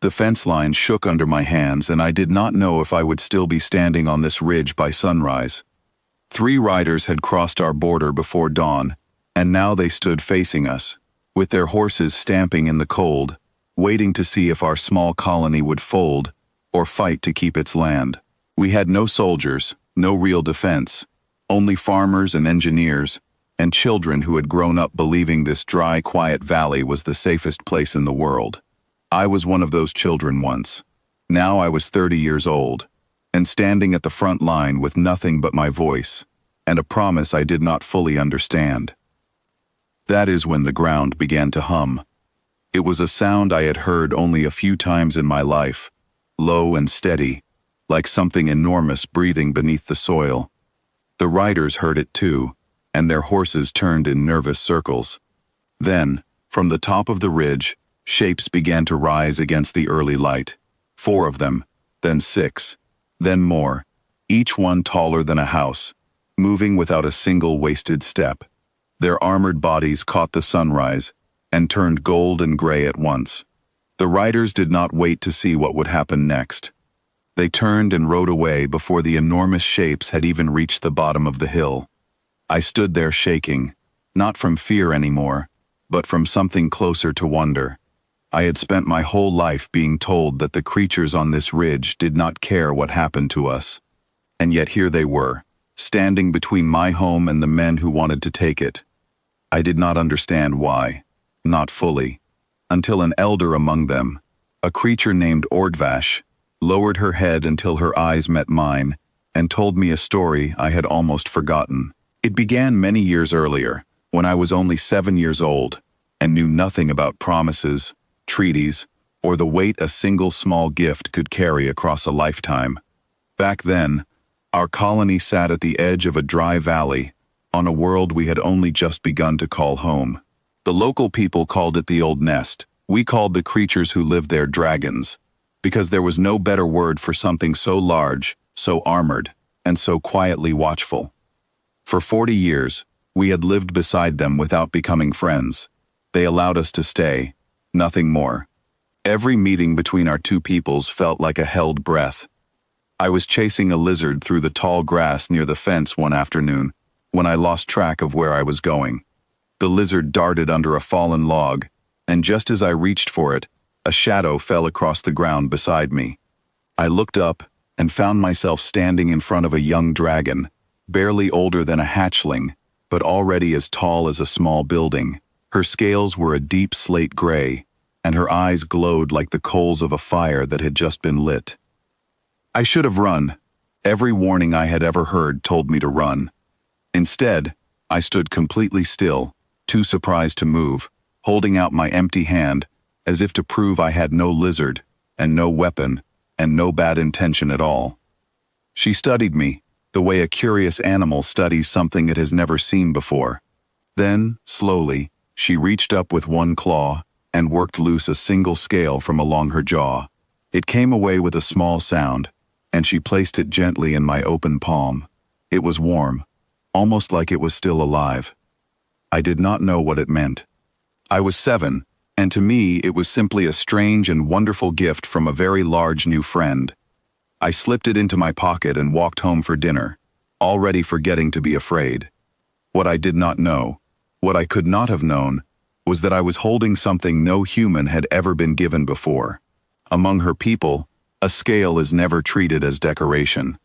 The fence line shook under my hands, and I did not know if I would still be standing on this ridge by sunrise. 3 riders had crossed our border before dawn, and now they stood facing us, with their horses stamping in the cold, waiting to see if our small colony would fold or fight to keep its land. We had no soldiers, no real defense, only farmers and engineers, and children who had grown up believing this dry, quiet valley was the safest place in the world. I was one of those children once. Now I was 30 years old, and standing at the front line with nothing but my voice, and a promise I did not fully understand. That is when the ground began to hum. It was a sound I had heard only a few times in my life, low and steady, like something enormous breathing beneath the soil. The riders heard it too, and their horses turned in nervous circles. Then, from the top of the ridge, shapes began to rise against the early light. 4 of them, then 6, then more, each one taller than a house, moving without a single wasted step. Their armored bodies caught the sunrise and turned gold and gray at once. The riders did not wait to see what would happen next. They turned and rode away before the enormous shapes had even reached the bottom of the hill. I stood there shaking, not from fear anymore, but from something closer to wonder. I had spent my whole life being told that the creatures on this ridge did not care what happened to us. And yet here they were, standing between my home and the men who wanted to take it. I did not understand why, not fully, until an elder among them, a creature named Ordvash, lowered her head until her eyes met mine and told me a story I had almost forgotten. It began many years earlier, when I was only 7 years old and knew nothing about promises, treaties, or the weight a single small gift could carry across a lifetime. Back then, our colony sat at the edge of a dry valley, on a world we had only just begun to call home. The local people called it the Old Nest. We called the creatures who lived there dragons, because there was no better word for something so large, so armored, and so quietly watchful. For 40 years, we had lived beside them without becoming friends. They allowed us to stay, nothing more. Every meeting between our 2 peoples felt like a held breath. I was chasing a lizard through the tall grass near the fence one afternoon, when I lost track of where I was going. The lizard darted under a fallen log, and just as I reached for it, a shadow fell across the ground beside me. I looked up and found myself standing in front of a young dragon, barely older than a hatchling, but already as tall as a small building. Her scales were a deep slate gray, and her eyes glowed like the coals of a fire that had just been lit. I should have run. Every warning I had ever heard told me to run. Instead, I stood completely still, too surprised to move, holding out my empty hand, as if to prove I had no lizard, and no weapon, and no bad intention at all. She studied me, the way a curious animal studies something it has never seen before. Then, slowly, she reached up with one claw and worked loose a single scale from along her jaw. It came away with a small sound, and she placed it gently in my open palm. It was warm, almost like it was still alive. I did not know what it meant. I was 7, and to me it was simply a strange and wonderful gift from a very large new friend. I slipped it into my pocket and walked home for dinner, already forgetting to be afraid. What I did not know, what I could not have known, was that I was holding something no human had ever been given before. Among her people, a scale is never treated as decoration.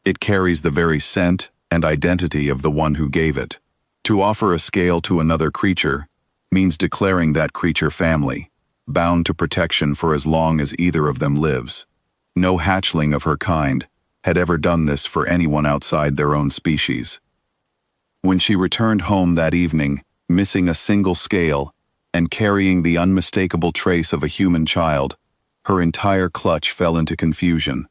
It carries the very scent and identity of the one who gave it. To offer a scale to another creature means declaring that creature family, bound to protection for as long as either of them lives. No hatchling of her kind had ever done this for anyone outside their own species. When she returned home that evening, missing a single scale and carrying the unmistakable trace of a human child, her entire clutch fell into confusion.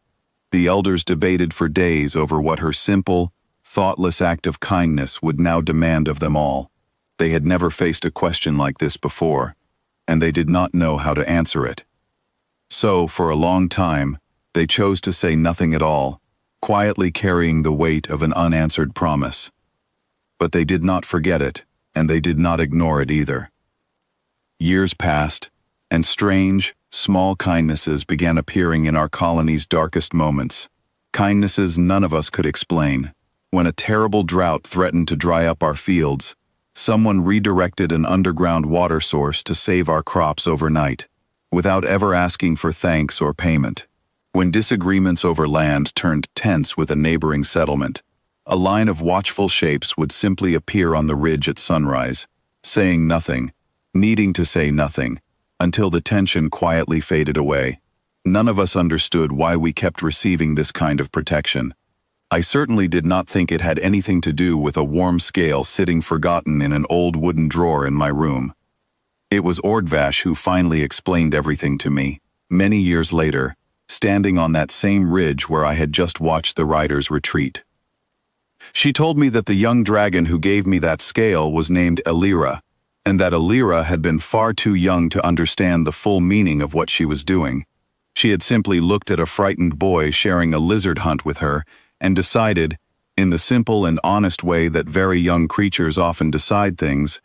The elders debated for days over what her simple, thoughtless act of kindness would now demand of them all. They had never faced a question like this before, and they did not know how to answer it. So, for a long time, they chose to say nothing at all, quietly carrying the weight of an unanswered promise. But they did not forget it, and they did not ignore it either. Years passed, and strange, small kindnesses began appearing in our colony's darkest moments. Kindnesses none of us could explain. When a terrible drought threatened to dry up our fields, someone redirected an underground water source to save our crops overnight, without ever asking for thanks or payment. When disagreements over land turned tense with a neighboring settlement, a line of watchful shapes would simply appear on the ridge at sunrise, saying nothing, needing to say nothing, until the tension quietly faded away. None of us understood why we kept receiving this kind of protection. I certainly did not think it had anything to do with a warm scale sitting forgotten in an old wooden drawer in my room. It was Ordvash who finally explained everything to me, many years later, standing on that same ridge where I had just watched the riders retreat. She told me that the young dragon who gave me that scale was named Elira, and that Elira had been far too young to understand the full meaning of what she was doing. She had simply looked at a frightened boy sharing a lizard hunt with her and decided, in the simple and honest way that very young creatures often decide things,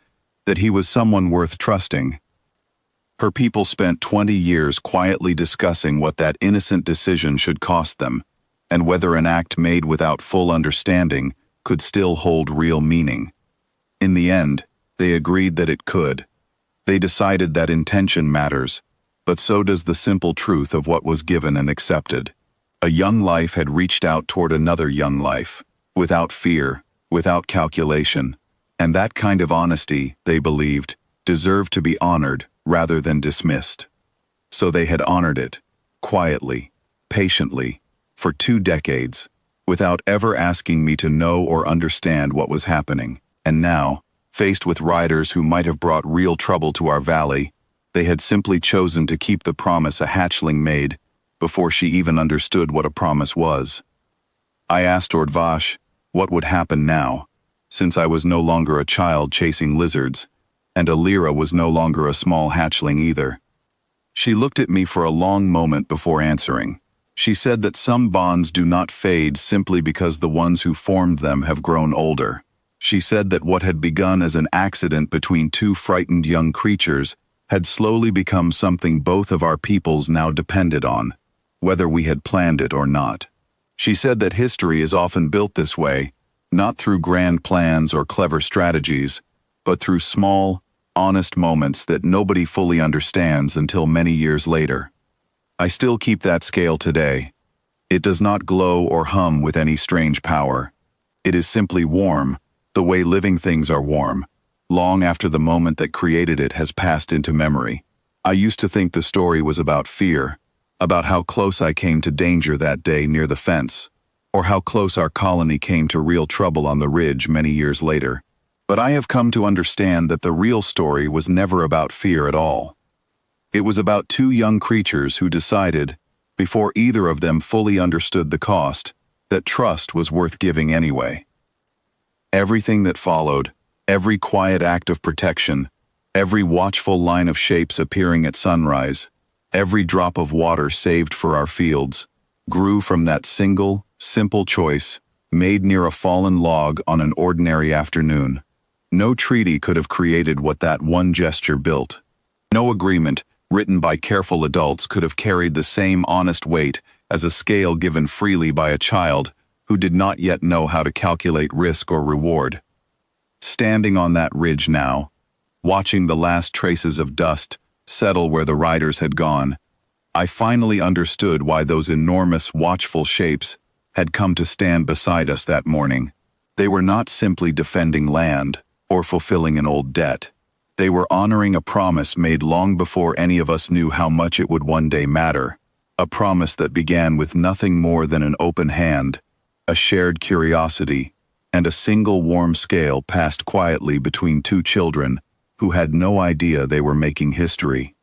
that he was someone worth trusting. Her people spent 20 years quietly discussing what that innocent decision should cost them, and whether an act made without full understanding could still hold real meaning. In the end, they agreed that it could. They decided that intention matters, but so does the simple truth of what was given and accepted. A young life had reached out toward another young life, without fear, without calculation, and that kind of honesty, they believed, deserved to be honored rather than dismissed. So they had honored it, quietly, patiently, for 2 decades, without ever asking me to know or understand what was happening. And now, faced with riders who might have brought real trouble to our valley, they had simply chosen to keep the promise a hatchling made before she even understood what a promise was. I asked Ordvash what would happen now, since I was no longer a child chasing lizards, and Elira was no longer a small hatchling either. She looked at me for a long moment before answering. She said that some bonds do not fade simply because the ones who formed them have grown older. She said that what had begun as an accident between 2 frightened young creatures had slowly become something both of our peoples now depended on, whether we had planned it or not. She said that history is often built this way, not through grand plans or clever strategies, but through small, honest moments that nobody fully understands until many years later. I still keep that scale today. It does not glow or hum with any strange power. It is simply warm, the way living things are warm, long after the moment that created it has passed into memory. I used to think the story was about fear, about how close I came to danger that day near the fence, or how close our colony came to real trouble on the ridge many years later. But I have come to understand that the real story was never about fear at all. It was about 2 young creatures who decided, before either of them fully understood the cost, that trust was worth giving anyway. Everything that followed, every quiet act of protection, every watchful line of shapes appearing at sunrise, every drop of water saved for our fields, grew from that single, simple choice made near a fallen log on an ordinary afternoon. No treaty could have created what that one gesture built. No agreement, written by careful adults, could have carried the same honest weight as a scale given freely by a child who did not yet know how to calculate risk or reward. Standing on that ridge now, watching the last traces of dust settle where the riders had gone, I finally understood why those enormous, watchful shapes had come to stand beside us that morning. They were not simply defending land or fulfilling an old debt. They were honoring a promise made long before any of us knew how much it would one day matter, a promise that began with nothing more than an open hand, a shared curiosity, and a single warm scale passed quietly between 2 children who had no idea they were making history.